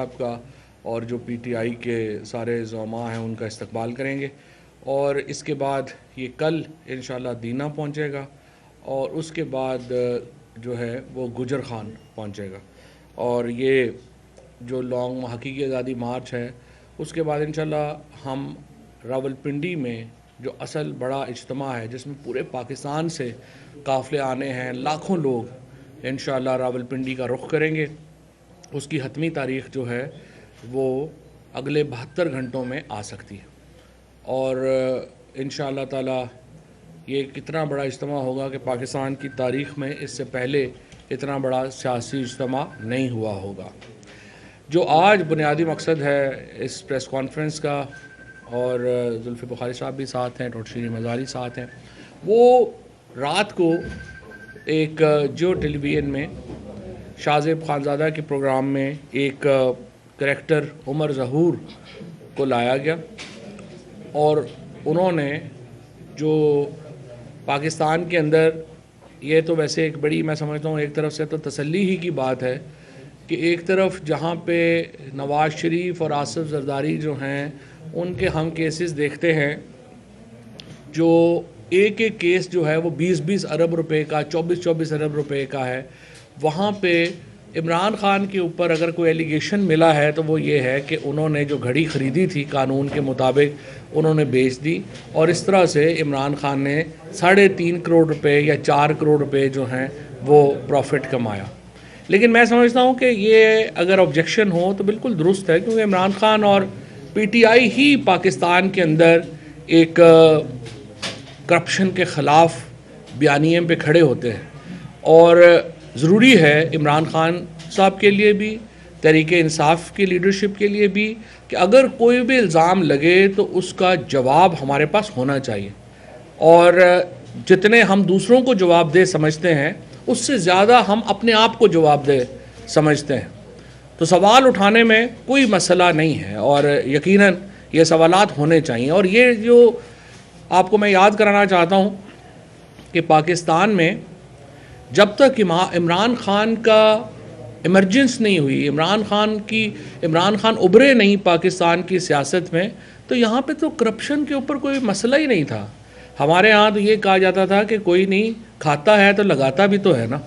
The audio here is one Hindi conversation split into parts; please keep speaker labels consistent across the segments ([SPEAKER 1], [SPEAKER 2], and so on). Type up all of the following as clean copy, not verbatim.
[SPEAKER 1] साहब का और जो पीटीआई के सारे ज़ुमा हैं उनका इस्तकबाल करेंगे। और इसके बाद ये कल इंशाअल्लाह दीना पहुँचेगा और उसके बाद जो है वो गुजर खान पहुँचेगा। और ये जो लॉन्ग हकीकी आज़ादी मार्च है उसके बाद इंशाअल्लाह हम रावलपिंडी में जो असल बड़ा इज्तिमा है जिसमें पूरे पाकिस्तान से काफ़िले आने हैं, लाखों लोग इंशाअल्लाह रावलपिंडी का रुख करेंगे। उसकी हतमी तारीख़ जो है वो अगले 72 घंटों में आ सकती है। और इंशाअल्लाह ताला ये कितना बड़ा इज्तिमा होगा कि पाकिस्तान की तारीख़ में इससे पहले इतना बड़ा सियासी इज्तिमा नहीं हुआ होगा। जो आज बुनियादी मकसद है इस प्रेस कॉन्फ्रेंस का, और जुल्फ़ी बुखारी साहब भी साथ हैं, डॉक्टर शीरीन मज़ारी साथ हैं, वो रात को एक जियो टेलीविज़न में शाहज़ेब खानज़ादा के प्रोग्राम में एक करैक्टर उमर ज़हूर को लाया गया और उन्होंने जो पाकिस्तान के अंदर, ये तो वैसे एक बड़ी मैं समझता हूँ एक तरफ से तो तसल्ली ही की बात है कि एक तरफ जहाँ पे नवाज़ शरीफ और आसिफ ज़रदारी जो हैं उनके हम केसेस देखते हैं, जो एक एक केस जो है वो 20-20 अरब रुपए का, 24-24 अरब रुपए का है। वहाँ पे इमरान खान के ऊपर अगर कोई एलिगेशन मिला है तो वो ये है कि उन्होंने जो घड़ी ख़रीदी थी कानून के मुताबिक उन्होंने बेच दी, और इस तरह से इमरान खान ने 3.5 करोड़ रुपए या 4 करोड़ रुपए जो हैं वो प्रॉफिट कमाया। लेकिन मैं समझता हूँ कि ये अगर ऑब्जेक्शन हो तो बिल्कुल दुरुस्त है, क्योंकि इमरान खान और पीटीआई ही पाकिस्तान के अंदर एक करप्शन के ख़िलाफ़ बयानिए पे खड़े होते हैं। और ज़रूरी है इमरान खान साहब के लिए भी, तहरीक इंसाफ की लीडरशिप के लिए भी, कि अगर कोई भी इल्ज़ाम लगे तो उसका जवाब हमारे पास होना चाहिए। और जितने हम दूसरों को जवाब दे समझते हैं उससे ज़्यादा हम अपने आप को जवाब दे समझते हैं। तो सवाल उठाने में कोई मसला नहीं है और यकीनन ये सवालात होने चाहिए। और ये जो आपको मैं याद कराना चाहता हूँ कि पाकिस्तान में जब तक इमरान खान का इमरजेंस नहीं हुई, इमरान खान उभरे नहीं पाकिस्तान की सियासत में, तो यहाँ पे तो करप्शन के ऊपर कोई मसला ही नहीं था। हमारे यहाँ तो ये कहा जाता था कि कोई नहीं खाता है तो लगाता भी तो है ना।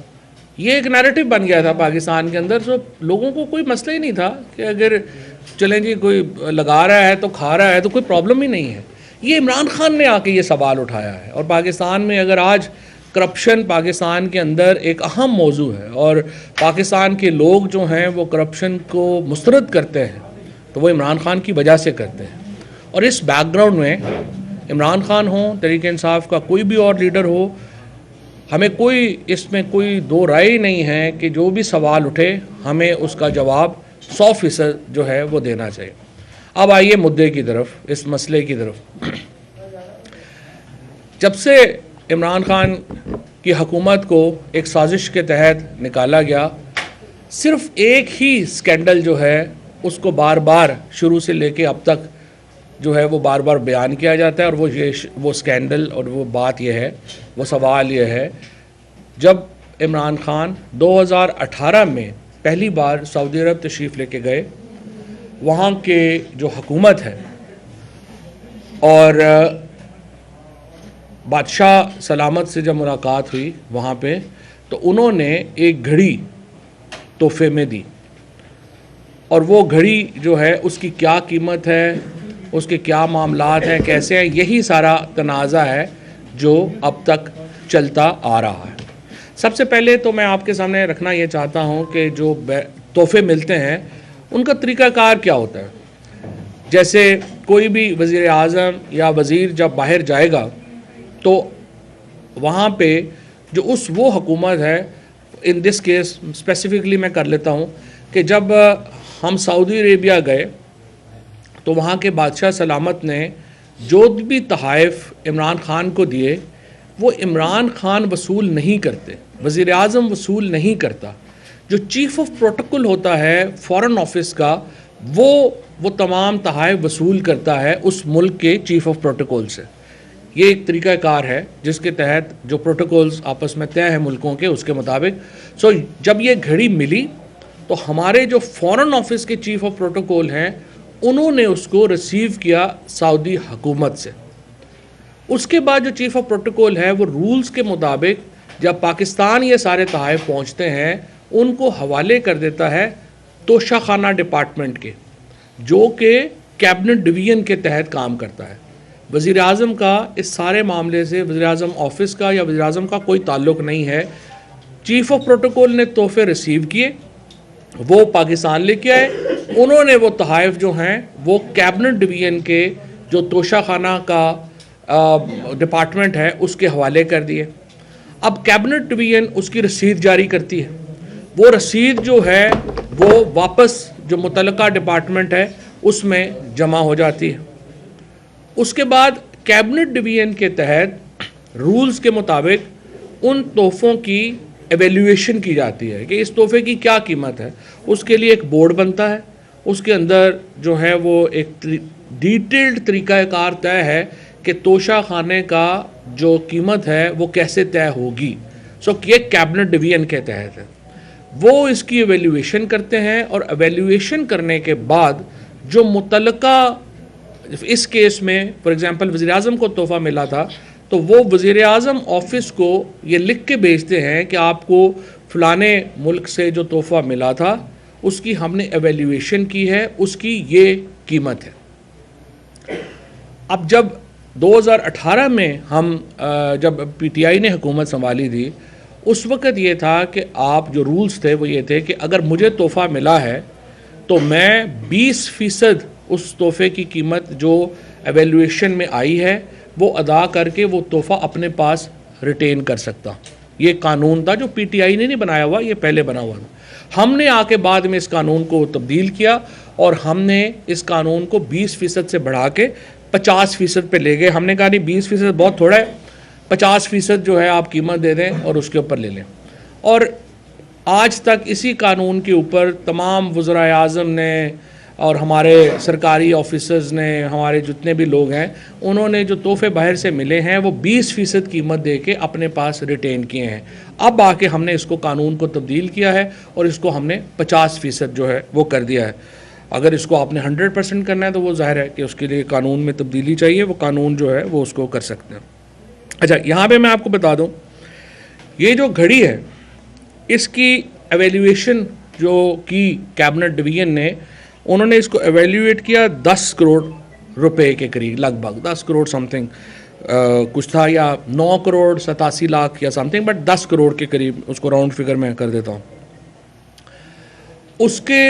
[SPEAKER 1] ये एक नैरेटिव बन गया था पाकिस्तान के अंदर, तो लोगों को कोई मसला ही नहीं था कि अगर चलें जी कोई लगा रहा है तो खा रहा है तो कोई प्रॉब्लम ही नहीं है। ये इमरान खान ने आके ये सवाल उठाया है। और पाकिस्तान में अगर आज करप्शन पाकिस्तान के अंदर एक अहम मौजू है और पाकिस्तान के लोग जो हैं वो करप्शन को मुस्तरद करते हैं, तो वो इमरान खान की वजह से करते हैं। और इस बैकग्राउंड में इमरान खान हो, तहरीक इंसाफ का कोई भी और लीडर हो, हमें इसमें कोई दो राय नहीं है कि जो भी सवाल उठे हमें उसका जवाब 100% जो है वो देना चाहिए। अब आइए मुद्दे की तरफ, इस मसले की तरफ। जब से इमरान खान की हुकूमत को एक साजिश के तहत निकाला गया, सिर्फ एक ही स्कैंडल जो है उसको बार बार शुरू से लेके अब तक जो है वो बार बार बयान किया जाता है। और वो स्कैंडल और वो बात ये है, वो सवाल ये है, जब इमरान खान 2018 में पहली बार सऊदी अरब तशरीफ़ लेके गए, वहाँ के जो हुकूमत है और बादशाह सलामत से जब मुलाकात हुई वहाँ पे, तो उन्होंने एक घड़ी तोहफे में दी। और वो घड़ी जो है उसकी क्या कीमत है, उसके क्या मामलात हैं, कैसे हैं, यही सारा तनाज़ा है जो अब तक चलता आ रहा है। सबसे पहले तो मैं आपके सामने रखना ये चाहता हूँ कि जो तोहफे मिलते हैं उनका तरीक़ाकार क्या होता है। जैसे कोई भी वज़ीर आज़म या वज़ीर जब बाहर जाएगा तो वहाँ पे जो वो हुकूमत है, इन दिस केस स्पेसिफिकली मैं कर लेता हूँ कि जब हम सऊदी अरेबिया गए तो वहाँ के बादशाह सलामत ने जो भी तोहफ़े इमरान खान को दिए वो इमरान खान वसूल नहीं करते, वज़ीर आज़म वसूल नहीं करता। जो चीफ़ ऑफ प्रोटोकॉल होता है फ़ॉरेन ऑफिस का, वो तमाम तोहफ़े वसूल करता है उस मुल्क के चीफ़ ऑफ प्रोटोकॉल से। ये एक तरीक़ाकार है जिसके तहत जो प्रोटोकॉल्स आपस में तय हैं मुल्कों के, उसके मुताबिक। जब ये घड़ी मिली तो हमारे जो फॉरेन ऑफिस के चीफ ऑफ प्रोटोकॉल हैं उन्होंने उसको रिसीव किया सऊदी हुकूमत से। उसके बाद जो चीफ ऑफ प्रोटोकॉल है वो रूल्स के मुताबिक जब पाकिस्तान ये सारे तोहफ़े पहुँचते हैं उनको हवाले कर देता है तोशाखाना डिपार्टमेंट के, जो कि कैबिनेट डिवीज़न के तहत काम करता है। वज़ीर आज़म का इस सारे मामले से वज़ीर आज़म ऑफिस का या वज़ीर आज़म का कोई ताल्लुक़ नहीं है। चीफ ऑफ प्रोटोकॉल ने तोहफ़े रिसीव किए, वो पाकिस्तान लेके आए, उन्होंने वो तोहफ़े जो हैं वो कैबिनेट डिवीज़न के जो तोशाखाना का डिपार्टमेंट है उसके हवाले कर दिए। अब कैबिनेट डिवीज़न उसकी रसीद जारी करती है, वो रसीद जो है वो वापस जो मुतल्लिका डिपार्टमेंट है उसमें जमा हो जाती है। उसके बाद कैबिनेट डिवीज़न के तहत रूल्स के मुताबिक उन तोहफ़ों की एवेल्यूएशन की जाती है कि इस तोहफ़े की क्या कीमत है। उसके लिए एक बोर्ड बनता है, उसके अंदर जो है वो एक डिटेल्ड तरीक़ाकार तय है कि तोशा खाने का जो कीमत है वो कैसे तय होगी। ये कैबिनेट डिवीज़न के तहत है, वो इसकी एवेल्यूएशन करते हैं और एवेल्यूएशन करने के बाद जो मुतल्लिका, इस केस में फॉर एग्ज़ाम्पल वज़ीर आज़म को तोहफ़ा मिला था तो वो वज़ीर आज़म ऑफिस को ये लिख के भेजते हैं कि आपको फ़लाने मुल्क से जो तोहफ़ा मिला था उसकी हमने एवेल्यूएशन की है, उसकी ये कीमत है। अब जब 2018 में हम जब PTI ने हुकूमत संभाली थी उस वक़्त ये था कि आप जो रूल्स थे वो ये थे कि अगर मुझे तोहफ़ा मिला है तो मैं 20% उस तोहफ़े की कीमत जो एवेल्यूएशन में आई है वो अदा करके वो तोहफ़ा अपने पास रिटेन कर सकता। ये कानून था जो PTI ने नहीं बनाया हुआ, ये पहले बना हुआ था। हमने आके बाद में इस कानून को तब्दील किया और हमने इस कानून को 20% से बढ़ा के 50% पे ले गए। हमने कहा नहीं 20% बहुत थोड़ा है, 50% जो है आप कीमत दे दें और उसके ऊपर ले लें। और आज तक इसी कानून के ऊपर तमाम वज़राए आज़म ने और हमारे सरकारी ऑफिसर्स ने, हमारे जितने भी लोग हैं, उन्होंने जो तोहफ़े बाहर से मिले हैं वो 20% कीमत दे के अपने पास रिटेन किए हैं। अब आके हमने इसको कानून को तब्दील किया है और इसको हमने 50% जो है वो कर दिया है। अगर इसको आपने 100% करना है तो वो ज़ाहिर है कि उसके लिए कानून में तब्दीली चाहिए, वो कानून जो है वो उसको कर सकते हैं। अच्छा, यहाँ पे मैं आपको बता दूँ, ये जो घड़ी है इसकी एवेल्यूएशन जो की कैबिनेट डिवीज़न ने, उन्होंने इसको एवेल्यूएट किया 10 करोड़ रुपए के करीब, लगभग 10 करोड़ समथिंग कुछ था, या 9 करोड़ 87 लाख या समथिंग, बट 10 करोड़ के करीब, उसको राउंड फिगर में कर देता हूँ। उसके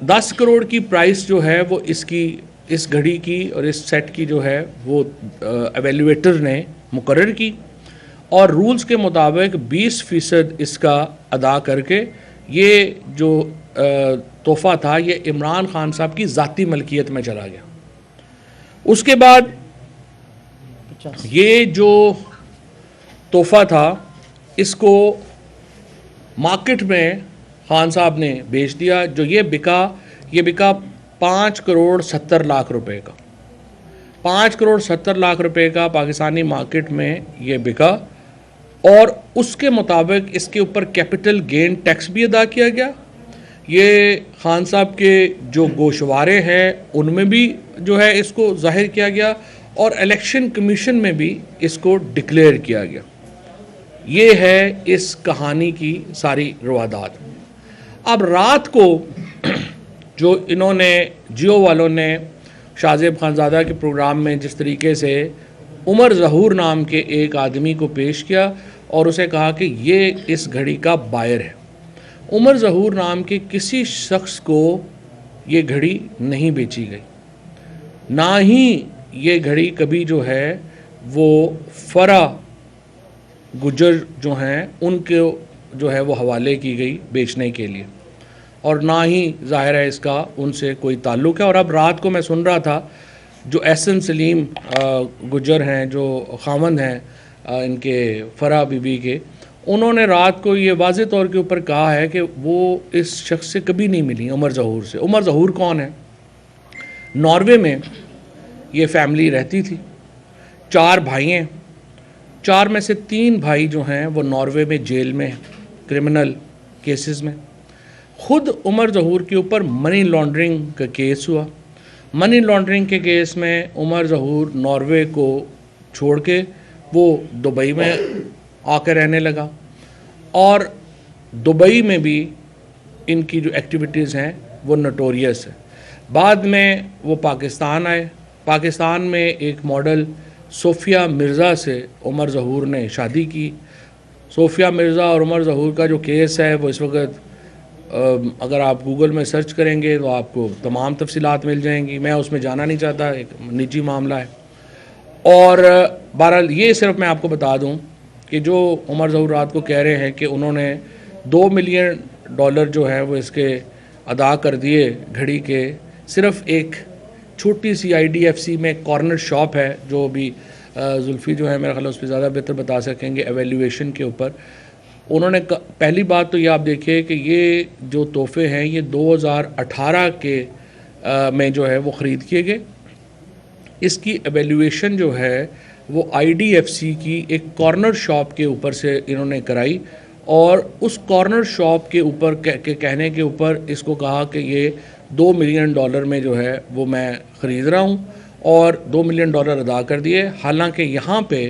[SPEAKER 1] 10 करोड़ की प्राइस जो है वो इसकी, इस घड़ी की और इस सेट की जो है वो एवेल्यूएटर ने मुकर्रर की और रूल्स के मुताबिक 20% इसका अदा करके ये जो तोहफ़ा था ये इमरान खान साहब की ज़ाती मलकियत में चला गया। उसके बाद ये जो तोहफ़ा था इसको मार्केट में खान साहब ने बेच दिया। जो ये बिका 5 करोड़ 70 लाख रुपए का, 5 करोड़ 70 लाख रुपए का पाकिस्तानी मार्केट में ये बिका और उसके मुताबिक इसके ऊपर कैपिटल गेन टैक्स भी अदा किया गया। ये खान साहब के जो गोशवारे हैं उनमें भी जो है इसको जाहिर किया गया और इलेक्शन कमीशन में भी इसको डिक्लेयर किया गया। ये है इस कहानी की सारी रवादात। अब रात को जो इन्होंने जियो वालों ने शाहजेब खानज़ादा के प्रोग्राम में जिस तरीके से उमर ज़हूर नाम के एक आदमी को पेश किया और उसे कहा कि ये इस घड़ी का बायर है, उमर ज़हूर नाम के किसी शख्स को ये घड़ी नहीं बेची गई, ना ही ये घड़ी कभी जो है वो फरा गुजर जो हैं उनके जो है वो हवाले की गई बेचने के लिए, और ना ही ज़ाहिर है इसका उनसे कोई ताल्लुक़ है। और अब रात को मैं सुन रहा था जो एहसन सलीम गुजर हैं, जो खामंद हैं इनके फरा बीबी के, उन्होंने रात को ये वाज़े तौर के ऊपर कहा है कि वो इस शख्स से कभी नहीं मिली, उमर ज़हूर से। उमर ज़हूर कौन है? नॉर्वे में ये फैमिली रहती थी, 4 भाई हैं, 4 में से 3 भाई जो हैं वो नॉर्वे में जेल में क्रिमिनल केसेस में। खुद उमर ज़हूर के ऊपर मनी लॉन्ड्रिंग का केस हुआ। मनी लॉन्ड्रिंग के केस में उमर ज़हूर नॉर्वे को छोड़ के वो दुबई में आकर रहने लगा, और दुबई में भी इनकी जो एक्टिविटीज़ हैं वो नोटोरियस है। बाद में वो पाकिस्तान आए। पाकिस्तान में एक मॉडल सोफ़िया मिर्ज़ा से उमर ज़हूर ने शादी की। सोफ़िया मिर्ज़ा और उमर ज़हूर का जो केस है वो इस वक्त अगर आप गूगल में सर्च करेंगे तो आपको तमाम तफसीलात मिल जाएंगी। मैं उसमें जाना नहीं चाहता, एक निजी मामला है। और बहरहाल ये सिर्फ मैं आपको बता दूं कि जो उमर ज़हूर रात को कह रहे हैं कि उन्होंने $2 मिलियन जो है वो इसके अदा कर दिए घड़ी के, सिर्फ एक छोटी सी IDFC में कॉर्नर शॉप है, जो भी जुल्फ़ी जो है मेरा ख्याल उस पर ज़्यादा बेहतर बता सकेंगे एवेल्यूएशन के ऊपर। उन्होंने पहली बात तो ये आप देखिए कि ये जो तोहफ़े हैं ये 2018 के में जो है वो ख़रीद किए गए। इसकी एवेल्यूएशन जो है वो IDFC की एक कॉर्नर शॉप के ऊपर से इन्होंने कराई, और उस कॉर्नर शॉप के ऊपर के कहने के ऊपर इसको कहा कि ये $2 मिलियन में जो है वो मैं ख़रीद रहा हूँ, और $2 मिलियन अदा कर दिए। हालांकि यहाँ पे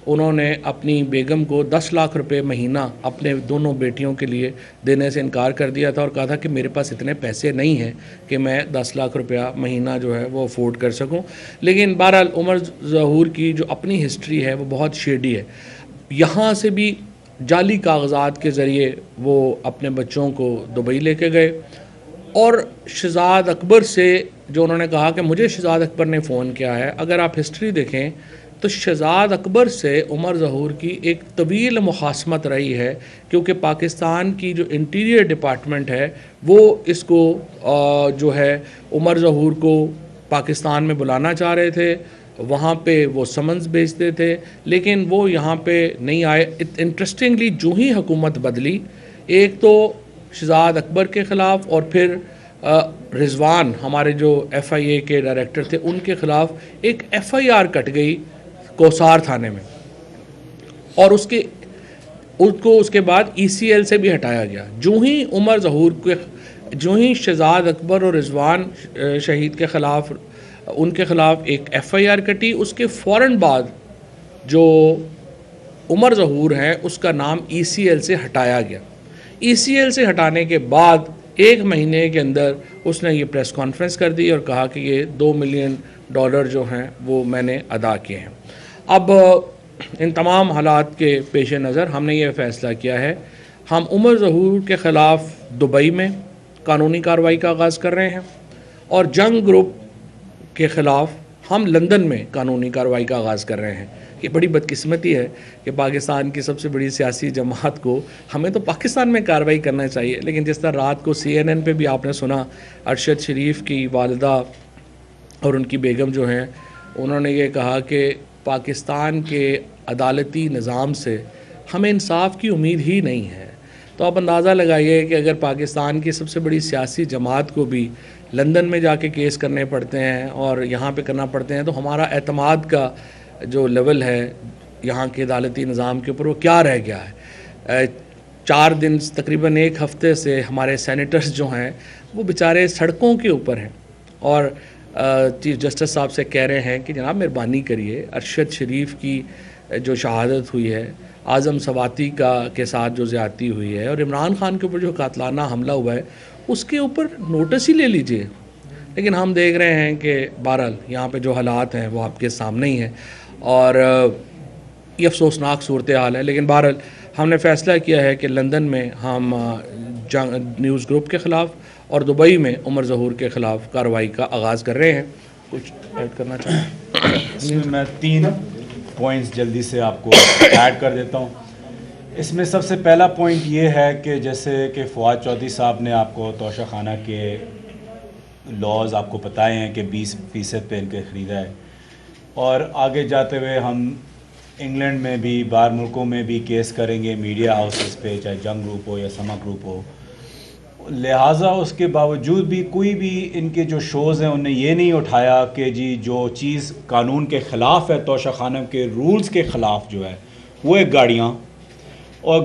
[SPEAKER 1] उन्होंने अपनी बेगम को 10 लाख रुपए महीना अपने दोनों बेटियों के लिए देने से इनकार कर दिया था, और कहा था कि मेरे पास इतने पैसे नहीं हैं कि मैं 10 लाख रुपया महीना जो है वो अफोर्ड कर सकूं। लेकिन बहरहाल उमर ज़हूर की जो अपनी हिस्ट्री है वो बहुत शेडी है। यहाँ से भी जाली कागज़ात के ज़रिए वो अपने बच्चों को दुबई लेके गए, और शहज़ाद अकबर से जो उन्होंने कहा कि मुझे शहज़ाद अकबर ने फ़ोन किया है, अगर आप हिस्ट्री देखें तो शहज़ाद अकबर से उमर ज़हूर की एक तवील मुखासमत रही है, क्योंकि पाकिस्तान की जो इंटीरियर डिपार्टमेंट है वो इसको जो है उमर ज़हूर को पाकिस्तान में बुलाना चाह रहे थे। वहाँ पे वो समन्स भेजते थे, लेकिन वो यहाँ पे नहीं आए। इंटरेस्टिंगली जो ही हुकूमत बदली, एक तो शहज़ाद अकबर के ख़िलाफ़ और फिर रिजवान हमारे जो FIA के डायरेक्टर थे उनके ख़िलाफ़ एक FIR कट गई कोसार थाने में, और उसको उसके बाद ECL से भी हटाया गया। जो ही शहज़ाद अकबर और रिजवान शहीद के ख़िलाफ़ उनके ख़िलाफ़ एक FIR कटी, उसके फ़ौरन बाद जो उमर ज़हूर हैं उसका नाम ECL से हटाया गया। ECL से हटाने के बाद 1 महीने के अंदर उसने ये प्रेस कॉन्फ्रेंस कर दी और कहा कि ये $2 मिलियन जो हैं वो मैंने अदा किए हैं। अब इन तमाम हालात के पेश नज़र हमने ये फ़ैसला किया है, हम उमर ज़हूर के ख़िलाफ़ दुबई में कानूनी कार्रवाई का आगाज़ कर रहे हैं, और जंग ग्रुप के ख़िलाफ़ हम लंदन में कानूनी कार्रवाई का आगाज़ कर रहे हैं। ये बड़ी बदकिस्मती है कि पाकिस्तान की सबसे बड़ी सियासी जमात को, हमें तो पाकिस्तान में कार्रवाई करना चाहिए, लेकिन जिस तरह रात को CNN पे भी आपने सुना अरशद शरीफ की वालिदा और उनकी बेगम जो हैं उन्होंने ये कहा कि पाकिस्तान के अदालती निज़ाम से हमें इंसाफ की उम्मीद ही नहीं है। तो आप अंदाज़ा लगाइए कि अगर पाकिस्तान की सबसे बड़ी सियासी जमात को भी लंदन में जाके केस करने पड़ते हैं और यहाँ पे करना पड़ते हैं, तो हमारा एतमाद का जो लेवल है यहाँ के अदालती निज़ाम के ऊपर वो क्या रह गया है। 4 दिन तकरीबन 1 हफ़्ते से हमारे सेनेटर्स जो हैं वो बेचारे सड़कों के ऊपर हैं, और चीफ़ जस्टिस साहब से कह रहे हैं कि जनाब मेहरबानी करिए, अरशद शरीफ की जो शहादत हुई है, आज़म सवाती के साथ जो ज़्यादती हुई है, और इमरान खान के ऊपर जो कातलाना हमला हुआ है उसके ऊपर नोटिस ही ले लीजिए। लेकिन हम देख रहे हैं कि बहरहाल यहाँ पे जो हालात हैं वो आपके सामने ही हैं, और ये अफसोसनाक सूरत हाल है। लेकिन बहरहाल हमने फ़ैसला किया है कि लंदन में हम न्यूज़ ग्रुप के ख़िलाफ़ और दुबई में उमर ज़हूर के ख़िलाफ़ कार्रवाई का आगाज़ कर रहे हैं। कुछ ऐड करना चाहूँ?
[SPEAKER 2] इसमें मैं 3 पॉइंट्स जल्दी से आपको ऐड कर देता हूँ। इसमें सबसे पहला पॉइंट ये है कि जैसे कि फ़वाद चौधरी साहब ने आपको तोशाखाना के लॉज आपको बताए हैं कि 20% पे इनके ख़रीदा है, और आगे जाते हुए हम इंग्लैंड में भी बाहर मुल्कों में भी केस करेंगे मीडिया हाउसेस पे, चाहे जंग ग्रुप हो या समा ग्रुप हो। लिहाजा उसके बावजूद भी कोई भी इनके जो शोज़ हैं उन्हें ये नहीं उठाया कि जी जो चीज़ कानून के ख़िलाफ़ है, तोशाखाना के रूल्स के ख़िलाफ़ जो है वो एक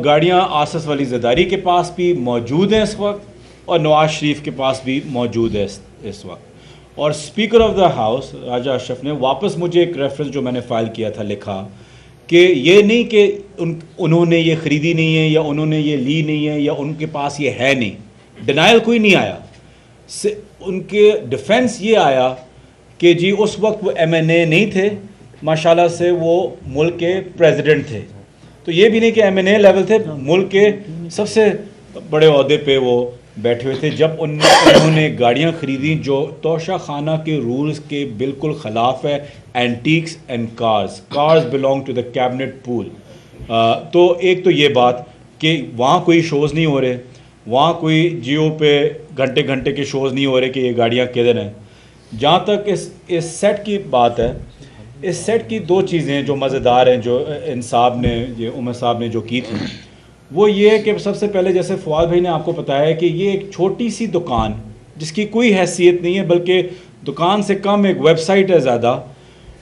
[SPEAKER 2] गाड़ियाँ आसस वली ज़रदारी के पास भी मौजूद हैं इस वक्त, और नवाज शरीफ के पास भी मौजूद है इस वक्त। और स्पीकर ऑफ द हाउस राजा अशरफ ने वापस मुझे एक रेफरेंस जो मैंने फ़ाइल किया था लिखा कि ये नहीं कि उन्होंने ये ख़रीदी नहीं है या उन्होंने ये ली नहीं है या उनके पास ये है नहीं, डिनाइल कोई नहीं आया। उनके डिफेंस ये आया कि जी उस वक्त वो MNA नहीं थे, माशाल्लाह से वो मुल्क के प्रेसिडेंट थे। तो ये भी नहीं कि MNA लेवल थे, मुल्क के सबसे बड़े ओहदे पे वो बैठे हुए थे जब उन्होंने गाड़ियाँ ख़रीदी जो तोशा खाना के रूल्स के बिल्कुल ख़िलाफ़ है। Antiques and cars belong to the cabinet pool. तो एक तो ये बात कि वहाँ कोई शोज़ नहीं हो रहे, वहाँ कोई जियो पे घंटे घंटे के शोज़ नहीं हो रहे कि ये गाड़ियाँ किधर हैं। जहाँ तक इस सेट की बात है, इस सेट की दो चीज़ें जो मज़ेदार हैं जो इन साहब ने, ये उमर साहब ने जो की थी, वो ये है कि सबसे पहले जैसे फवाद भाई ने आपको बताया कि ये एक छोटी सी दुकान जिसकी कोई हैसियत नहीं है, बल्कि दुकान से कम एक वेबसाइट है ज़्यादा,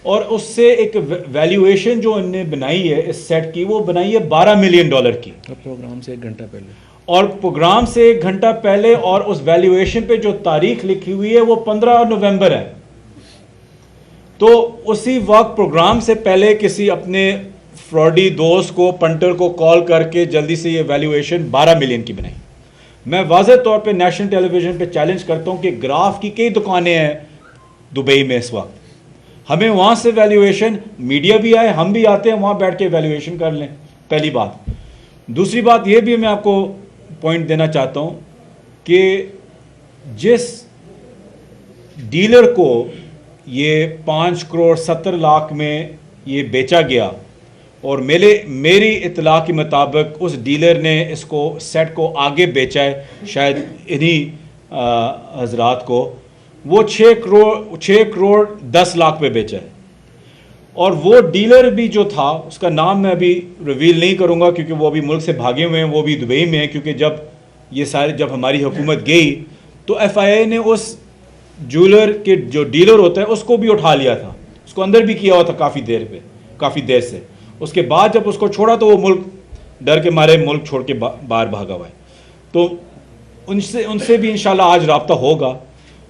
[SPEAKER 2] और उससे एक वैल्यूएशन जो इनने बनाई है इस सेट की, वो बनाई है $12 मिलियन की।
[SPEAKER 1] प्रोग्राम से 1 घंटा पहले,
[SPEAKER 2] और प्रोग्राम से 1 घंटा पहले, और उस वैल्यूएशन पे जो तारीख लिखी हुई है वो 15 नवंबर है। तो उसी वक्त प्रोग्राम से पहले किसी अपने फ्रॉडी दोस्त को, पंटर को कॉल करके जल्दी से ये वैल्यूएशन 12 मिलियन की बनाई। मैं वाज़ेह तौर पे नेशनल टेलीविज़न पे चैलेंज करता हूँ कि ग्राफ की कई दुकानें हैं दुबई में इस वक्त, हमें वहाँ से वैल्यूएशन, मीडिया भी आए, हम भी आते हैं, वहाँ बैठ के वैल्यूएशन कर लें, पहली बात। दूसरी बात ये भी मैं आपको पॉइंट देना चाहता हूँ कि जिस डीलर को ये 5 करोड़ 70 लाख में ये बेचा गया, और मेरी इत्तला के मुताबिक उस डीलर ने इसको सेट को आगे बेचा है शायद इन्हीं हजरात को, वो 6 करोड़ 10 लाख पे बेचा है। और वो डीलर भी जो था, उसका नाम मैं अभी रिवील नहीं करूँगा क्योंकि वो अभी मुल्क से भागे हुए हैं, वो भी दुबई में है, क्योंकि जब हमारी हुकूमत गई तो FIA ने उस ज्वेलर के जो डीलर होता है उसको भी उठा लिया था, उसको अंदर भी किया हुआ था काफ़ी देर से। उसके बाद जब उसको छोड़ा तो वो मुल्क डर के मारे मुल्क छोड़ के बाहर भागा हुआ है। तो उनसे भी इंशाल्लाह आज रब्ता होगा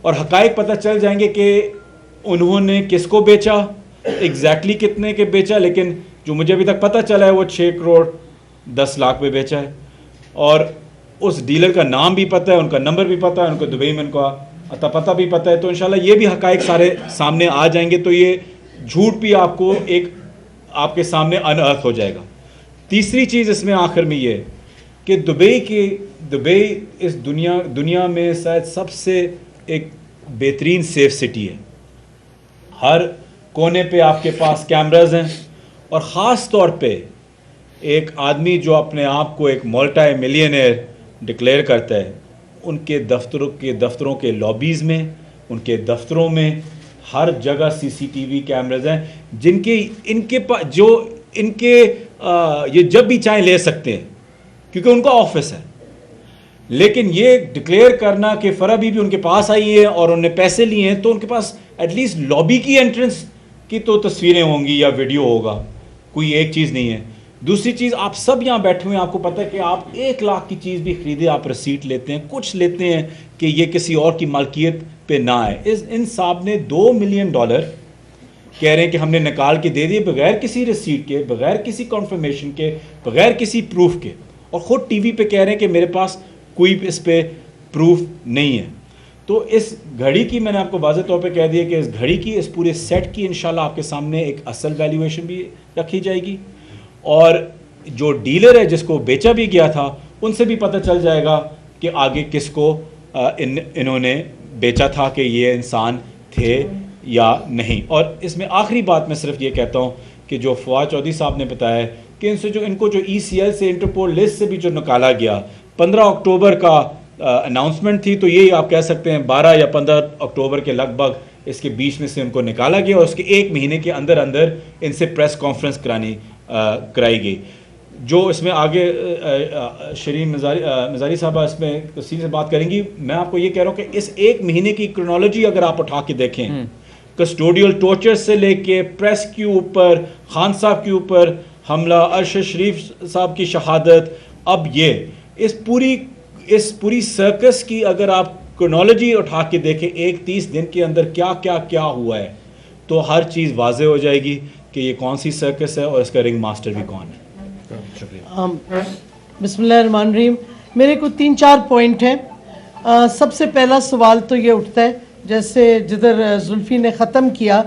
[SPEAKER 2] और हकायक पता चल जाएंगे कि उन्होंने किसको बेचा, एग्जैक्टली कितने के बेचा। लेकिन जो मुझे अभी तक पता चला है वो 6 करोड़ 10 लाख पे बेचा है, और उस डीलर का नाम भी पता है, उनका नंबर भी पता है, उनको दुबई में उनका अता पता भी पता है। तो इंशाल्लाह ये भी हकायक सारे सामने आ जाएंगे, तो ये झूठ भी आपको आपके सामने अनअर्थ हो जाएगा। तीसरी चीज़ इसमें आखिर में ये कि दुबई इस दुनिया में शायद सबसे एक बेहतरीन सेफ सिटी है। हर कोने पे आपके पास कैमराज हैं, और ख़ास तौर पे एक आदमी जो अपने आप को एक मल्टी मिलियनेयर डिक्लेयर करता है, उनके दफ्तरों के लॉबीज़ में, उनके दफ्तरों में हर जगह CCTV कैमराज हैं ये जब भी चाहें ले सकते हैं क्योंकि उनका ऑफिस है। लेकिन ये डिक्लेयर करना कि फ़रा बीबी उनके पास आई है और उन्होंने पैसे लिए हैं, तो उनके पास एटलीस्ट लॉबी की एंट्रेंस की तो तस्वीरें होंगी या वीडियो होगा, कोई एक चीज़ नहीं है। दूसरी चीज़, आप सब यहाँ बैठे हुए हैं, आपको पता है कि आप 1 लाख की चीज़ भी खरीदे, आप रसीट लेते हैं, कुछ लेते हैं कि ये किसी और की मालकियत पे ना आए। इन साहब ने $2 मिलियन कह रहे हैं कि हमने निकाल के दे दिए बगैर किसी रसीट के, बगैर किसी कॉन्फर्मेशन के, बगैर किसी प्रूफ के, और ख़ुद TV पे कह रहे हैं कि मेरे पास कोई इस पे प्रूफ नहीं है। तो इस घड़ी की मैंने आपको वाज़ेह तौर पे कह दिया कि इस घड़ी की, इस पूरे सेट की इंशाल्लाह आपके सामने एक असल वैल्यूएशन भी रखी जाएगी, और जो डीलर है जिसको बेचा भी गया था उनसे भी पता चल जाएगा कि आगे किसको इन्होंने बेचा था, कि ये इंसान थे या नहीं। और इसमें आखिरी बात मैं सिर्फ ये कहता हूँ कि जो फवाद चौधरी साहब ने बताया कि इनको जो ECL से, इंटरपोल लिस्ट से भी जो निकाला गया, 15 अक्टूबर का अनाउंसमेंट थी, तो यही आप कह सकते हैं 12 या 15 अक्टूबर के लगभग इसके बीच में से उनको निकाला गया, और उसके 1 महीने के अंदर अंदर इनसे प्रेस कॉन्फ्रेंस कराई गई। जो इसमें आगे शरीन मज़ारी साहबा इसमें तफसील से बात करेंगी। मैं आपको ये कह रहा हूँ कि इस 1 महीने की क्रोनोलॉजी अगर आप उठा के देखें, कस्टोडियल टॉर्चर से लेके प्रेस के ऊपर, खान साहब के ऊपर हमला, अरशद शरीफ साहब की शहादत, अब ये इस पूरी इस पूरी सर्कस की अगर आप क्रोनोलॉजी उठा के देखें, एक 30 दिन के अंदर क्या क्या क्या हुआ है, तो हर चीज़ वाजे हो जाएगी कि ये कौन सी सर्कस है और इसका रिंग मास्टर भी कौन है। शुक्रिया।
[SPEAKER 3] बिस्मिल्लाहिर्रहमानिर्रहीम। मेरे को 3-4 पॉइंट हैं। सबसे पहला सवाल तो ये उठता है, जैसे जिधर जुल्फ़ी ने ख़त्म किया,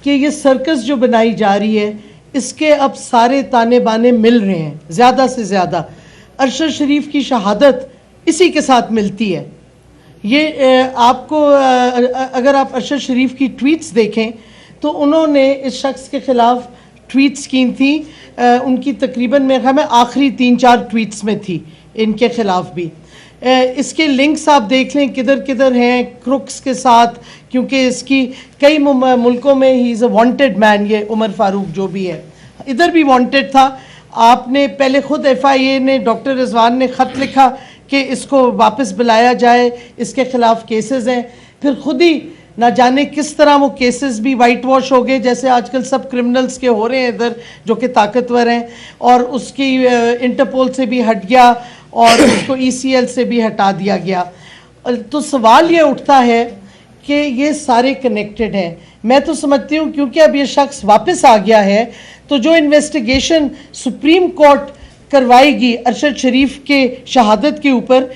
[SPEAKER 3] कि ये सर्कस जो बनाई जा रही है इसके अब सारे ताने बाने मिल रहे हैं, ज़्यादा से ज़्यादा अरशद शरीफ की शहादत इसी के साथ मिलती है। ये आपको अगर आप अरशद शरीफ की ट्वीट्स देखें तो उन्होंने इस शख्स के ख़िलाफ़ ट्वीट्स की थी, उनकी तकरीबन मेरे ख्याल में आखिरी 3-4 ट्वीट्स में थी इनके ख़िलाफ़ भी। इसके लिंक्स आप देख लें किधर किधर हैं क्रुक्स के साथ, क्योंकि इसकी कई मुल्कों में he is a wanted man. ये उमर फारूक जो भी है इधर भी वांटेड था। आपने पहले खुद FIA ने, डॉक्टर रिजवान ने ख़त लिखा कि इसको वापस बुलाया जाए, इसके ख़िलाफ़ केसेस हैं, फिर खुद ही ना जाने किस तरह वो केसेस भी वाइट वॉश हो गए, जैसे आजकल सब क्रिमिनल्स के हो रहे हैं इधर जो कि ताकतवर हैं, और उसकी इंटरपोल से भी हट गया और उसको ECL से भी हटा दिया गया। तो सवाल ये उठता है कि ये सारे कनेक्टेड हैं। मैं तो समझती हूँ क्योंकि अब ये शख्स वापस आ गया है तो जो इन्वेस्टिगेशन सुप्रीम कोर्ट करवाएगी अरशद शरीफ के शहादत के ऊपर,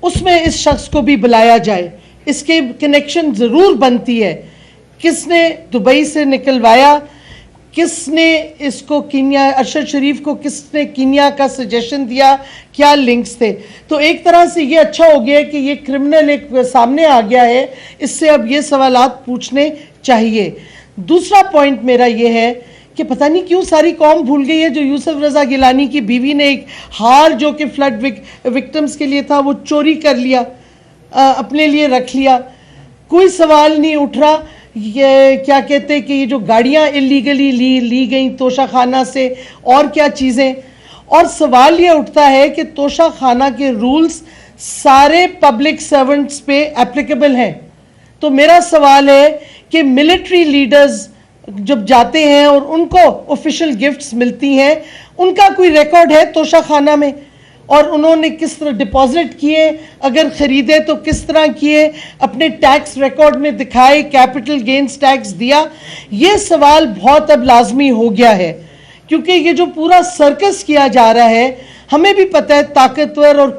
[SPEAKER 3] उसमें इस शख्स को भी बुलाया जाए। इसके कनेक्शन ज़रूर बनती है, किसने दुबई से निकलवाया, किसने इसको कीनिया, अरशद शरीफ को किसने कीनिया का सजेशन दिया, क्या लिंक्स थे। तो एक तरह से ये अच्छा हो गया कि ये क्रिमिनल एक सामने आ गया है, इससे अब ये सवालात पूछने चाहिए। दूसरा पॉइंट मेरा ये है कि पता नहीं क्यों सारी कौम भूल गई है, जो यूसुफ रज़ा गिलानी की बीवी ने एक हार जो कि फ्लड विक्टिम्स के लिए था वो चोरी कर लिया, अपने लिए रख लिया। कोई सवाल नहीं उठ रहा, ये क्या कहते हैं कि ये जो गाड़ियाँ इलीगली ली गई तोशा खाना से और क्या चीज़ें। और सवाल ये उठता है कि तोशा खाना के रूल्स सारे पब्लिक सर्वेंट्स पे एप्लीकेबल हैं। तो मेरा सवाल है कि मिलिट्री लीडर्स जब जाते हैं और उनको ऑफिशियल गिफ्ट्स मिलती हैं, उनका कोई रिकॉर्ड है तोशा खाना में, और उन्होंने किस तरह डिपॉजिट किए, अगर ख़रीदे तो किस तरह किए, अपने टैक्स रिकॉर्ड में दिखाए, कैपिटल गेन्स टैक्स दिया। ये सवाल बहुत अब लाजमी हो गया है, क्योंकि ये जो पूरा सर्कस किया जा रहा है, हमें भी पता है ताकतवर और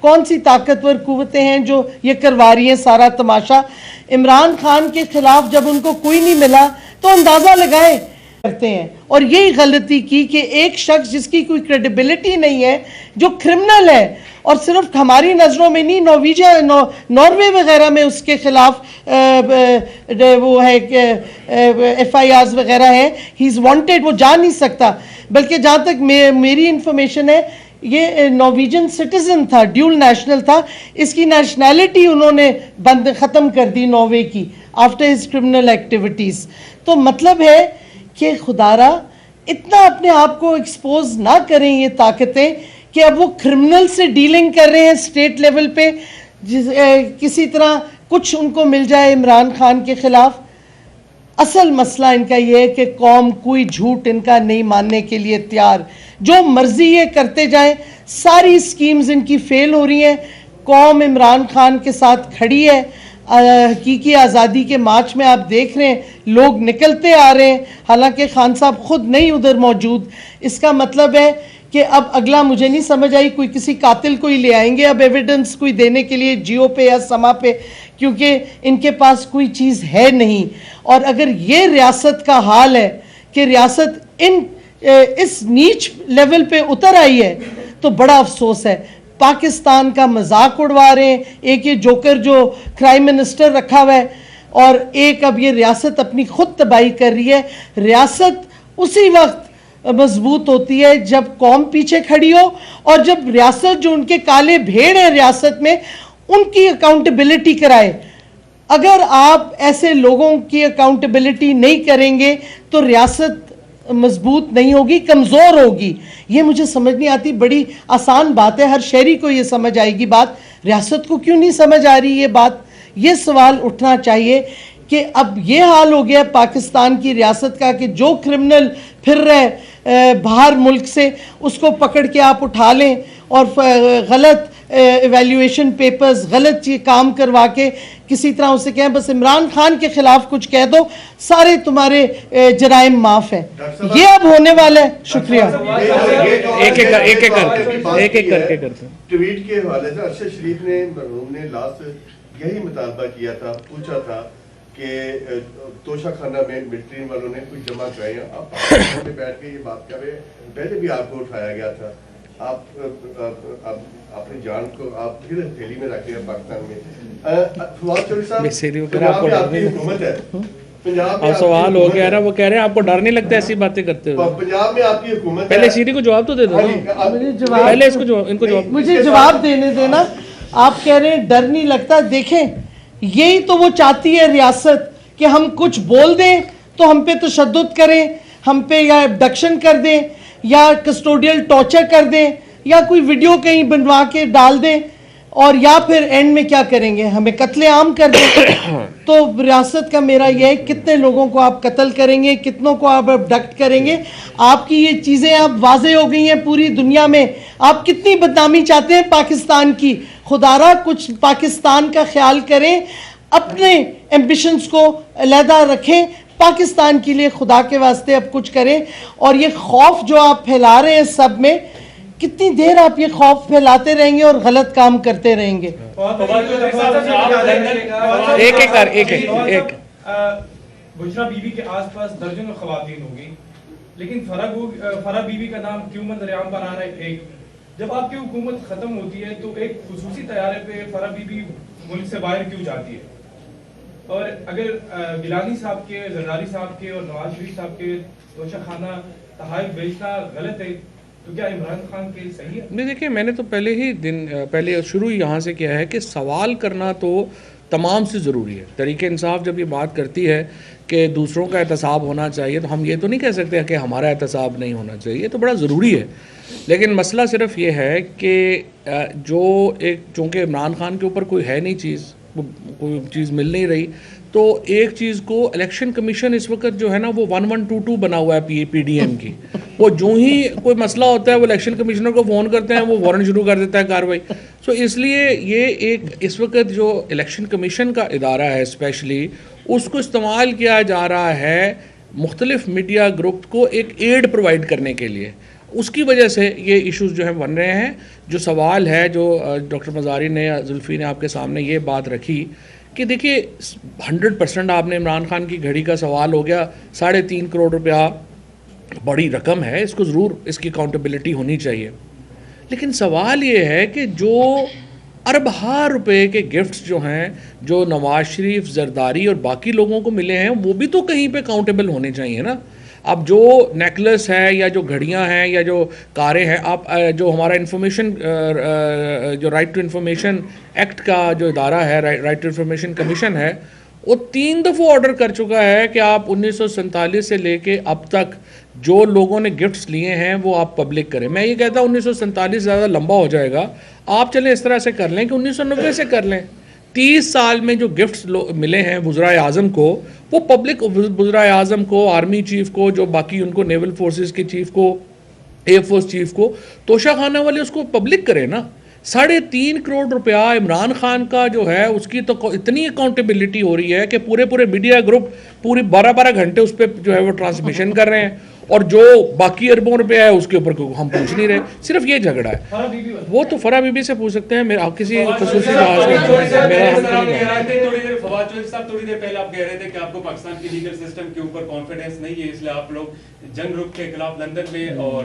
[SPEAKER 3] कौन सी ताकतवर कुव्वतें हैं जो ये करवा रही हैं सारा तमाशा। इमरान खान के खिलाफ जब उनको कोई नहीं मिला तो अंदाज़ा लगाए करते हैं, और यही गलती की कि एक शख्स जिसकी कोई क्रेडिबिलिटी नहीं है, जो क्रिमिनल है, और सिर्फ हमारी नज़रों में नहीं, नॉर्वे वगैरह में उसके खिलाफ वो है FIRs वगैरह हैं, ही इज़ वांटेड, वो जा नहीं सकता। बल्कि जहाँ तक मेरी इंफॉर्मेशन है ये नॉर्वेजियन सिटीजन था, ड्यूल नेशनल था, इसकी नेशनैलिटी उन्होंने बंद ख़त्म कर दी नॉर्वे की आफ्टर हिज क्रिमिनल एक्टिविटीज़। तो मतलब है कि खुदारा इतना अपने आप को एक्सपोज ना करें ये ताकतें कि अब वो क्रिमिनल से डीलिंग कर रहे हैं स्टेट लेवल पे, किसी तरह कुछ उनको मिल जाए इमरान खान के खिलाफ। असल मसला इनका ये है कि कौम कोई झूठ इनका नहीं मानने के लिए तैयार, जो मर्जी ये करते जाएं, सारी स्कीम्स इनकी फेल हो रही हैं। कौम इमरान खान के साथ खड़ी है। हकीकी आज़ादी के मार्च में आप देख रहे हैं लोग निकलते आ रहे हैं, हालांकि खान साहब खुद नहीं उधर मौजूद। इसका मतलब है कि अब अगला मुझे नहीं समझ आई, कोई किसी कातिल को ही ले आएंगे अब एविडेंस कोई देने के लिए जियो पे या समा पे, क्योंकि इनके पास कोई चीज़ है नहीं। और अगर ये रियासत का हाल है कि रियासत इस नीच लेवल पे उतर आई है तो बड़ा अफसोस है। पाकिस्तान का मजाक उड़वा रहे हैं, एक ये जोकर जो क्राइम मिनिस्टर रखा हुआ है, और एक अब ये रियासत अपनी खुद तबाही कर रही है। रियासत उसी वक्त मजबूत होती है जब कौम पीछे खड़ी हो, और जब रियासत जो उनके काले भेड़ हैं रियासत में उनकी अकाउंटेबिलिटी कराए। अगर आप ऐसे लोगों की अकाउंटेबिलिटी नहीं करेंगे तो रियासत मजबूत नहीं होगी, कमज़ोर होगी। ये मुझे समझ नहीं आती, बड़ी आसान बात है, हर शहरी को ये समझ आएगी बात, रियासत को क्यों नहीं समझ आ रही ये बात। ये सवाल उठना चाहिए कि अब ये हाल हो गया पाकिस्तान की रियासत का कि जो क्रिमिनल फिर रहे बाहर मुल्क से, उसको पकड़ के आप उठा लें और गलत एवेल्यूएशन पेपर्स गलत काम करवा के किसी तरह उसे कहें बस इमरान खान के खिलाफ कुछ कह दो, सारे तुम्हारे जराइम माफ है, ये अब होने वाला है। शुक्रिया।
[SPEAKER 1] एक एक करके करते हैं।
[SPEAKER 4] ट्वीट के हवाले से अरशद शरीफ ने मरहूम ने लास्ट यही मुतालबा किया था, पूछा था कि तोशा खाना में मिलिट्री वालों ने कुछ जमा कराई। आप पाकिस्तान में बैठ के ये बात कर रहे, पहले भी आपको उठाया गया था, आप अपनी जान को आप फिर थैली में रख रहे हैं पाकिस्तान में। फवाद चौधरी साहब, पंजाब में आपकी हुकूमत है, पंजाब में
[SPEAKER 1] सवाल हो गया ना, वो कह रहे हैं आपको डर नहीं लगता ऐसी बातें करते हुए?
[SPEAKER 4] पंजाब में आपकी हुकूमत है।
[SPEAKER 1] पहले सीधी को जवाब तो दे दो, पहले इसको जवाब, इनको जवाब,
[SPEAKER 3] मुझे जवाब देने देना। आप कह रहे हैं डर नहीं लगता, देखें यही तो वो चाहती है रियासत कि हम कुछ बोल दें तो हम पे तशद्दुद करें, हम पे या एब्डक्शन कर दें या कस्टोडियल टॉर्चर कर दें या कोई वीडियो कहीं बनवा के डाल दें, और या फिर एंड में क्या करेंगे, हमें कत्लेआम कर दें। तो रियासत का मेरा यह है, कितने लोगों को आप कत्ल करेंगे, कितनों को आप अबडक्ट करेंगे, आपकी ये चीज़ें अब वाजे हो गई हैं पूरी दुनिया में। आप कितनी बदनामी चाहते हैं पाकिस्तान की, खुदारा कुछ पाकिस्तान का ख्याल करें, अपने एम्बिशंस को अलहदा रखें, पाकिस्तान के लिए खुदा के वास्ते अब कुछ करें। और ये खौफ जो आप फैला रहे हैं सब में, कितनी देर आप ये खौफ फैलाते रहेंगे और गलत काम करते रहेंगे?
[SPEAKER 5] एक बुशरा बीबी के आसपास दर्जनों खवातीन होगी, लेकिन फरा बीबी का नाम क्यों मंजरेआम पर आ रहा है? एक, जब आपकी हुकूमत खत्म होती है तो एक खुसूसी तैयारे पे फरा बीबी मुल्क से बाहर क्यों जाती है? और अगर गिलानी साहब के, जरदारी साहब के और नवाज शरीफ साहब के तोशा खाना तहाइफ बेचना गलत है, तो क्या इमरान खान के सही है?
[SPEAKER 1] नहीं, देखिए मैंने तो पहले शुरू यहाँ से किया है कि सवाल करना तो तमाम से ज़रूरी है। तरीके इंसाफ जब ये बात करती है कि दूसरों का एहतसाब होना चाहिए, तो हम ये तो नहीं कह सकते कि हमारा एहतसाब नहीं होना चाहिए, तो बड़ा ज़रूरी है। लेकिन मसला सिर्फ ये है कि जो एक, चूँकि इमरान खान के ऊपर कोई है नहीं चीज़, कोई चीज़ मिल नहीं रही, तो एक चीज़ को इलेक्शन कमीशन इस वक्त जो है ना वो 1122 बना हुआ है PDM की। वो जो ही कोई मसला होता है वो इलेक्शन कमिश्नर को फ़ोन करते हैं, वो वारंट शुरू कर देता है कार्रवाई। सो इसलिए ये एक इस वक्त जो इलेक्शन कमीशन का इदारा है स्पेशली, उसको इस्तेमाल किया जा रहा है मुख्तलिफ मीडिया ग्रुप को एक एड प्रोवाइड करने के लिए। उसकी वजह से ये इश्यूज़ जो है बन रहे हैं। जो सवाल है जो डॉक्टर मज़ारी ने, जुल्फ़ी ने आपके सामने ये बात रखी कि देखिए 100% आपने इमरान खान की घड़ी का सवाल हो गया, 3.5 करोड़ रुपया बड़ी रकम है, इसको ज़रूर इसकी अकाउंटेबिलिटी होनी चाहिए। लेकिन सवाल ये है कि जो अरबहा रुपए के गिफ्ट्स जो हैं, जो नवाज शरीफ, जरदारी और बाकी लोगों को मिले हैं, वो भी तो कहीं पे अकाउंटेबल होने चाहिए ना। अब जो नेकलेस है या जो घड़ियां हैं या जो कारें हैं, आप जो हमारा इंफॉर्मेशन जो राइट टू इंफॉर्मेशन एक्ट का जो इदारा है, राइट टू इंफॉर्मेशन कमीशन है, वो 3 दफ़ा ऑर्डर कर चुका है कि आप 1947 से लेके अब तक जो लोगों ने गिफ्ट्स लिए हैं वो आप पब्लिक करें। मैं ये कहता हूँ 1947 ज़्यादा लंबा हो जाएगा, आप चलें इस तरह से कर लें कि 1990 से कर लें। 30 साल में जो गिफ्ट्स मिले हैं वज़राए आज़म को, वो पब्लिक, वज़राए आज़म को, आर्मी चीफ़ को, जो बाकी उनको नेवल फोर्सेस के चीफ़ को, एयरफोर्स चीफ़ को, तोशा खाना वाले उसको पब्लिक करें ना। 3.5 करोड़ रुपया इमरान खान का जो है उसकी तो इतनी अकाउंटेबिलिटी हो रही है कि पूरे मीडिया ग्रुप पूरी 12-12 घंटे उस पर जो है वो ट्रांसमिशन कर रहे हैं, और जो बाकी अरबों रुपया है उसके ऊपर हम पूछ नहीं रहे। सिर्फ ये झगड़ा है, वो तो फरा बीबी से पूछ सकते हैं, मेरा किसी खसूसी
[SPEAKER 6] थोड़ी देर पहले आप कह रहे थे कि आपको पाकिस्तान के लीगल सिस्टम के ऊपर कॉन्फिडेंस नहीं है, इसलिए आप लोग जंग ग्रुप के खिलाफ लंदन में और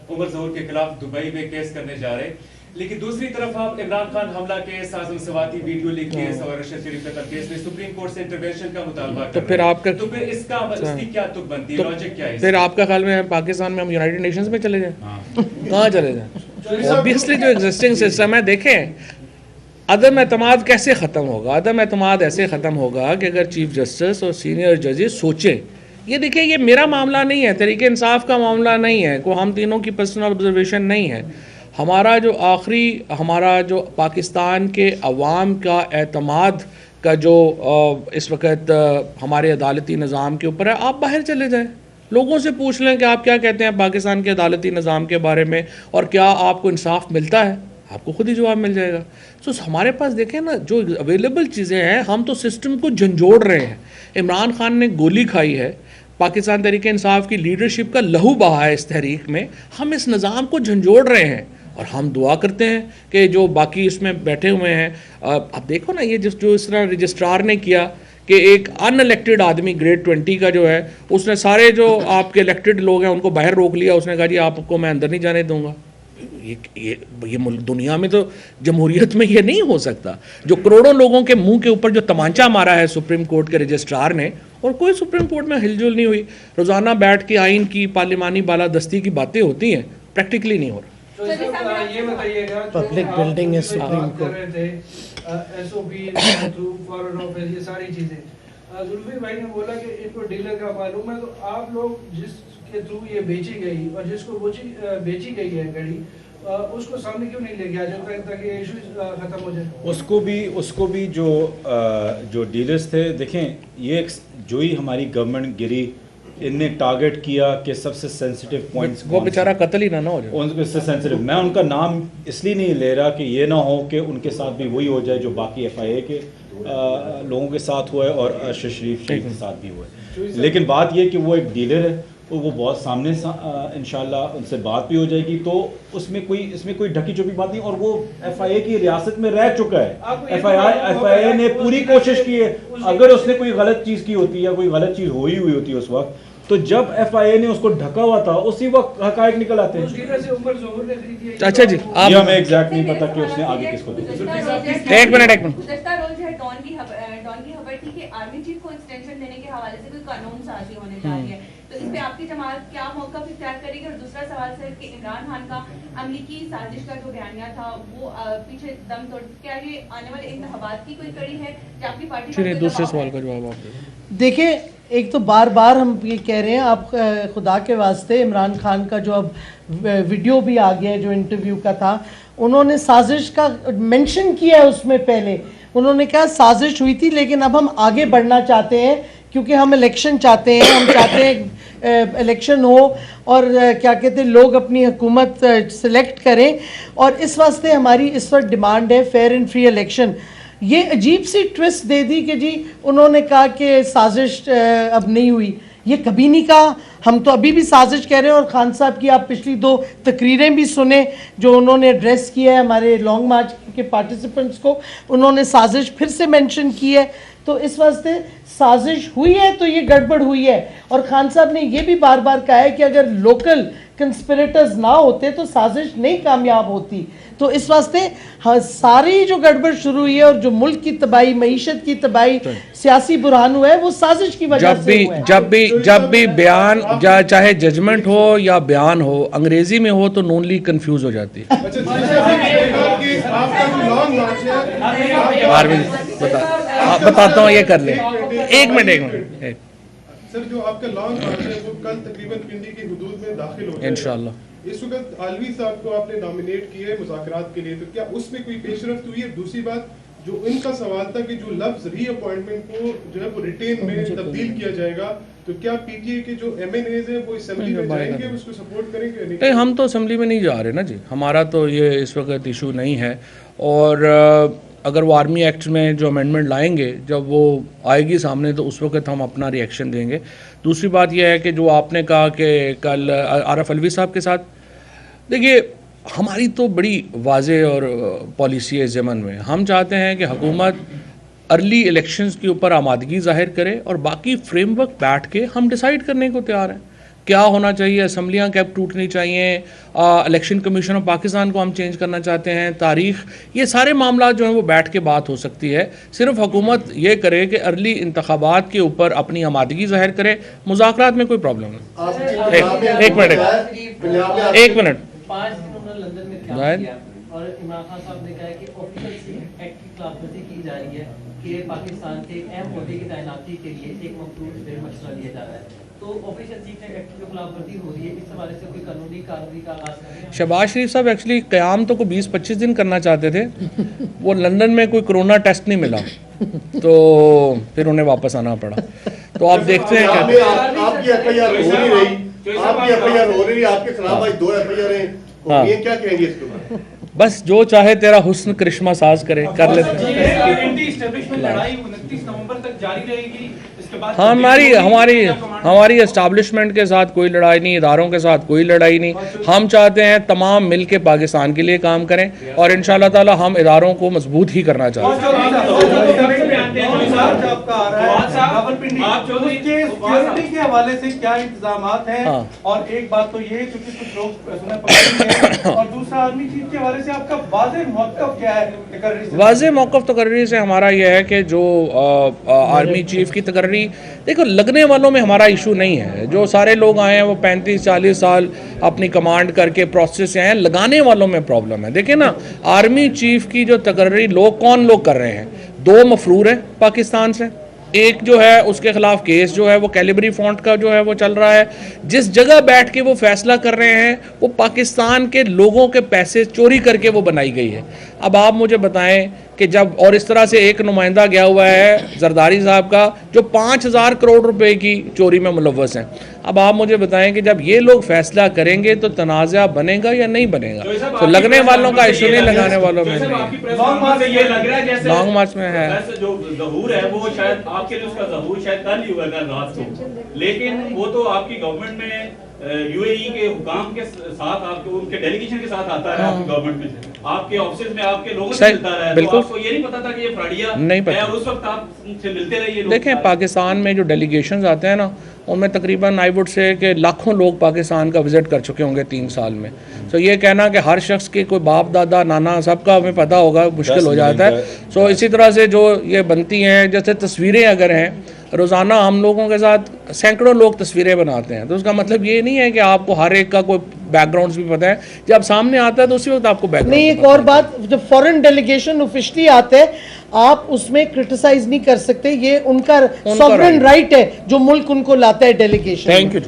[SPEAKER 6] उमर ज़हूर के खिलाफ दुबई में केस करने जा रहे हैं। लेकिन दूसरी तरफ आप इमरान खान हमला केस, आजम सवाती वीडियो लीक केस और अरशद शरीफ कत्ल केस में सुप्रीम कोर्ट से इंटरवेंशन का मुतालबा
[SPEAKER 1] तो फिर आपका,
[SPEAKER 6] तो फिर इसका उसकी क्या तुक बनती है, लॉजिक क्या है?
[SPEAKER 1] फिर आपका ख्याल में पाकिस्तान में हम यूनाइटेड नेशंस में चले जाएं? कहाँ चले जाएं? ऑब्वियसली जो एग्जिस्टिंग सिस्टम है, देखें अदम एतमाद कैसे ख़त्म होगा? अदम एतमाद ऐसे ख़त्म होगा कि अगर चीफ जस्टिस और सीनियर जजेस सोचें। ये देखिए, ये मेरा मामला नहीं है, तरीके इंसाफ का मामला नहीं है, को हम तीनों की पर्सनल ऑब्जर्वेशन नहीं है। हमारा जो हमारा जो पाकिस्तान के अवाम का एतमाद का जो इस वक्त हमारे अदालती निज़ाम के ऊपर है, आप बाहर चले जाएं, लोगों से पूछ लें कि आप क्या कहते हैं पाकिस्तान के अदालती निज़ाम के बारे में और क्या आपको इंसाफ मिलता है। आपको खुद ही जवाब मिल जाएगा। तो हमारे पास देखें ना, जो अवेलेबल चीज़ें हैं, हम तो सिस्टम को झंझोड़ रहे हैं। इमरान खान ने गोली खाई है, पाकिस्तान तहरीक इंसाफ की लीडरशिप का लहू बहा है इस तहरीक में, हम इस निज़ाम को झंझोड़ रहे हैं और हम दुआ करते हैं कि जो बाकी इसमें बैठे हुए हैं, आप देखो ना ये जो इस तरह रजिस्ट्रार ने किया कि एक अनइलेक्टेड आदमी ग्रेड 20 का जो है, उसने सारे जो आपके इलेक्टेड लोग हैं उनको बाहर रोक लिया, उसने कहा जी आपको मैं अंदर नहीं जाने दूंगा। ये दुनिया में तो जमहूरियत में ये नहीं हो सकता। जो करोड़ों लोगों के मुंह के ऊपर जो तमांचा मारा है सुप्रीम कोर्ट के रजिस्ट्रार ने, और कोई सुप्रीम कोर्ट में हिलजुल नहीं हुई। रोज़ाना बैठ के आइन की पार्लिमानी बालादस्ती की बातें होती हैं, प्रैक्टिकली नहीं हो रहा।
[SPEAKER 5] तो ये बताइएगा,
[SPEAKER 3] पब्लिक बिल्डिंग है supreme court,
[SPEAKER 5] SOP through foreign office, ये सारी चीजें जुल्फी भाई ने बोला कि इनको डीलर का मालूम है, तो आप लोग जिसके थ्रू ये बेची गई और जिसको बेची गई है गाड़ी, उसको सामने क्यों नहीं लेके आ जाता ताकि इशू खत्म हो जाए?
[SPEAKER 2] उसको भी जो डीलर्स थे, देखें ये जो ही हमारी गवर्नमेंट गिरी, इनने टारगेट किया कि सबसे सेंसिटिव पॉइंट्स,
[SPEAKER 1] वो बेचारा कत्ल ही ना हो जाए
[SPEAKER 2] उनसे सेंसिटिव। मैं उनका नाम इसलिए नहीं ले रहा कि ये ना हो कि उनके साथ भी वही हो जाए जो बाकी FIA के लोगों के साथ हुआ है और अरशद शरीफ के साथ भी हुआ है। लेकिन बात ये कि वो एक डीलर है, तो वो बहुत सामने इंशाल्लाह उनसे बात भी हो जाएगी, तो इसमें कोई ढकी छुपी बात नहीं। और वो FIA की रियासत में रह चुका है। FIA ने पूरी कोशिश की है, अगर उसने कोई गलत चीज़ की होती या कोई गलत चीज़ हुई होती है उस वक्त, तो जब FIA ने उसको ढका हुआ था उसी वक्त हकायक निकल आते हैं।
[SPEAKER 1] अच्छा जी, आप
[SPEAKER 2] ये हमें एग्जैक्ट नहीं पता कि उसने आगे किसको दिया।
[SPEAKER 1] एक मिनट
[SPEAKER 7] गुज़श्ता रोज है डॉन की खबर थी कि आर्मी चीफ को एक्सटेंशन देने के हवाले से कोई कानून साजी होने जा रही है, तो इस पे आपकी जमात क्या मौक़िफ़ इख्तियार करेगी? और दूसरा सवाल सर कि इमरान खान का अमरीकी साजिश का जो बयानिया था वो पीछे दम तोड़, क्या ये आने वाले इंतखाबात की कोई कड़ी है या आपकी पार्टी?
[SPEAKER 1] दूसरे सवाल का जवाब आप
[SPEAKER 3] देखिए, एक तो बार बार हम ये कह रहे हैं, आप खुदा के वास्ते इमरान खान का जो अब वीडियो भी आ गया है जो इंटरव्यू का था, उन्होंने साजिश का मेंशन किया है। उसमें पहले उन्होंने कहा साजिश हुई थी, लेकिन अब हम आगे बढ़ना चाहते हैं क्योंकि हम इलेक्शन चाहते हैं, हम चाहते हैं इलेक्शन हो और क्या कहते हैं लोग अपनी हुकूमत सेलेक्ट करें, और इस वास्ते हमारी इस वक्त डिमांड है फेयर एंड फ्री इलेक्शन। ये अजीब सी ट्विस्ट दे दी कि जी उन्होंने कहा कि साजिश अब नहीं हुई, ये कभी नहीं कहा। हम तो अभी भी साजिश कह रहे हैं। और खान साहब की आप पिछली 2 तकरीरें भी सुने जो उन्होंने एड्रेस किया है हमारे लॉन्ग मार्च के पार्टिसिपेंट्स को, उन्होंने साजिश फिर से मेंशन की है। तो इस वास्ते साजिश हुई है तो ये गड़बड़ हुई है। और खान साहब ने ये भी बार बार कहा है कि अगर लोकल कंस्पिरेटर्स ना होते तो साजिश नहीं कामयाब होती। तो इस वास्ते सारी जो गड़बड़ शुरू हुई है और जो मुल्क की तबाही, मईशत की तबाही, सियासी बुरहान हुआ है, वो साजिश की वजह से हुआ है।
[SPEAKER 1] जब भी बयान चाहे जजमेंट हो या बयान हो, अंग्रेजी में हो तो नून लीग कंफ्यूज हो जाती है। बताता हूँ, ये कर ले। एक मिनट
[SPEAKER 8] सर, जो आपका लॉन्ग मार्च है वो कल तकरीबन पिंडी की हुदूद में दाखिल हो जाएगा
[SPEAKER 1] इंशाल्लाह।
[SPEAKER 8] इस वक्त आलवी साहब को आपने नॉमिनेट किया है मुज़ाकरात के लिए, तो क्या उसमें कोई पेशरफ्त हुई है? दूसरी बात, जो इनका सवाल था कि जो लफ्ज रीअपॉइंटमेंट को जो है वो रिटेन में तब्दील किया जाएगा, तो क्या PTA के जो MNAs हैं वो असेंबली में जाएंगे, उसको सपोर्ट करेंगे?
[SPEAKER 1] नहीं, हम तो असेंबली में नहीं जा रहे ना जी, हमारा तो ये इस वक्त इशू नहीं है। और अगर वो आर्मी एक्ट में जो अमेंडमेंट लाएंगे, जब वो आएगी सामने, तो उस वक्त हम अपना रिएक्शन देंगे। दूसरी बात यह है कि जो आपने कहा कि कल आरफ अलवी साहब के साथ, देखिए हमारी तो बड़ी वाज़े और पॉलिसी है ज़मन में। हम चाहते हैं कि हुकूमत अर्ली इलेक्शंस के ऊपर आमादगी ज़ाहिर करे और बाकी फ्रेमवर्क बैठ के हम डिसाइड करने को तैयार हैं क्या होना चाहिए। असम्बलियाँ कब टूटनी चाहिए, इलेक्शन कमीशन ऑफ पाकिस्तान को हम चेंज करना चाहते हैं, तारीख, ये सारे मामला जो हैं वो बैठ के बात हो सकती है। सिर्फ हुकूमत ये करे कि अर्ली इंतखाबात के ऊपर अपनी आमादगी ज़ाहिर करे, मुज़ाकरात में कोई प्रॉब्लम नहीं। एक मिनट
[SPEAKER 9] 5 दिन उन्होंने लंदन में क्या किया और इमरान खान साहब ने कहा कि ऑफिशियल एक्ट की खिलाफवर्जी की जा रही है कि पाकिस्तान के अहम ओहदे की तैनाती के लिए एक मखसूस मशवरा लिया जा रहा है, तो ऑफिशियल चीफ एक्ट की खिलाफवर्जी हो रही है, इस हवाले से कोई कानूनी कार्रवाई का आगाज करें?
[SPEAKER 1] शहबाज शरीफ साहब एक्चुअली क़याम तो को 20-25 दिन करना चाहते थे, वो लंदन में कोई कोरोना टेस्ट नहीं मिला तो फिर उन्हें वापस आना पड़ा। तो आप देखते हैं
[SPEAKER 4] आपकी FIR हो नहीं रही, आपके खिलाफ आज 2 FIR हैं,
[SPEAKER 1] हाँ।
[SPEAKER 4] ये क्या कहेंगे इसके बाद?
[SPEAKER 1] बस जो चाहे तेरा हुस्न करिश्मा साज करे, कर लेते हैं।
[SPEAKER 5] एंटी एस्टेब्लिशमेंट लड़ाई 29 नवंबर तक जारी रहेगी। इसके बाद
[SPEAKER 1] हाँ, हमारी एस्टैब्लिशमेंट के साथ कोई लड़ाई नहीं, इदारों के साथ कोई लड़ाई नहीं। हम चाहते हैं तमाम मिल के पाकिस्तान के लिए काम करें और इंशाल्लाह ताला हम इदारों को मजबूत ही करना चाहते हैं।
[SPEAKER 10] सिक्योरिटी के हवाले से क्या इंतजाम हैं?
[SPEAKER 1] हाँ।
[SPEAKER 10] और एक बात तो ये क्योंकि कुछ लोग सुनने पकड़ और दूसरा आर्मी चीफ के हवाले से आपका वाज़ेह मौक़िफ़ क्या है तकर्री से?
[SPEAKER 1] वाज़ेह मौक़िफ़ तकर्री से हमारा यह है कि जो आर्मी चीफ की तकर्री, देखो लगने वालों में हमारा इशू नहीं है। जो सारे लोग आए हैं वो 35-40 साल अपनी कमांड करके प्रोसेस से आए हैं, लगाने वालों में प्रॉब्लम है। देखिए ना, आर्मी चीफ की जो तकर्री कौन लोग कर रहे हैं, 2 मफरूर हैं पाकिस्तान से, एक जो है उसके खिलाफ केस जो है वो कैलिबरी फॉन्ट का जो है वो चल रहा है। जिस जगह बैठ के वो फैसला कर रहे हैं वो पाकिस्तान के लोगों के पैसे चोरी करके वो बनाई गई है। अब आप मुझे बताएं कि जब, और इस तरह से एक नुमाइंदा गया हुआ है जरदारी साहब का जो 5000 करोड़ रुपए की चोरी में मुलव्वस हैं। अब आप मुझे बताएं कि जब ये लोग फैसला करेंगे तो तनाज़ा बनेगा या नहीं बनेगा? तो लगने वालों का इशू नहीं, लगाने वालों में लॉन्ग मार्च में है।
[SPEAKER 11] जो ज़हूर है वो शायद आपके लिए उसका ज़हूर शायद कल ही हुआ कल रात को, लेकिन वो तो आपकी गवर्नमेंट में यूएई के हुकाम के साथ आपके उनके डेलीगेशन के साथ आता है। आपकी गवर्नमेंट में आपके ऑफिस में आपके लोगों से मिलता है, तो आपको ये नहीं पता था कि ये फ्रॉडिया
[SPEAKER 1] नहीं पता
[SPEAKER 11] है और उस वक्त आप से मिलते रहिए।
[SPEAKER 1] देखें, पाकिस्तान में जो डेलीगेशंस आते हैं ना, उनमें तकरीबन आई वुड से कि लाखों लोग पाकिस्तान का विजिट कर चुके होंगे 3 साल में। तो ये कहना कि हर शख्स के कोई बाप दादा नाना सबका हमें पता होगा मुश्किल हो जाता है। सो इसी तरह से जो ये बनती हैं, जैसे तस्वीरें अगर हैं, रोज़ाना हम लोगों के साथ सैकड़ों लोग तस्वीरें बनाते हैं, तो उसका मतलब ये नहीं है कि आपको हर एक का कोई बैकग्राउंड्स भी पता है। जब सामने आता है तो उसी वक्त आपको बैकग्राउंड
[SPEAKER 3] नहीं। एक और बात, जब फॉरेन डेलीगेशन ऑफिशियली आते हैं आप उसमें क्रिटिसाइज नहीं कर सकते, ये उनका सॉवरेन राइट है जो मुल्क उनको लाता है डेलीगेशन।
[SPEAKER 1] Thank you.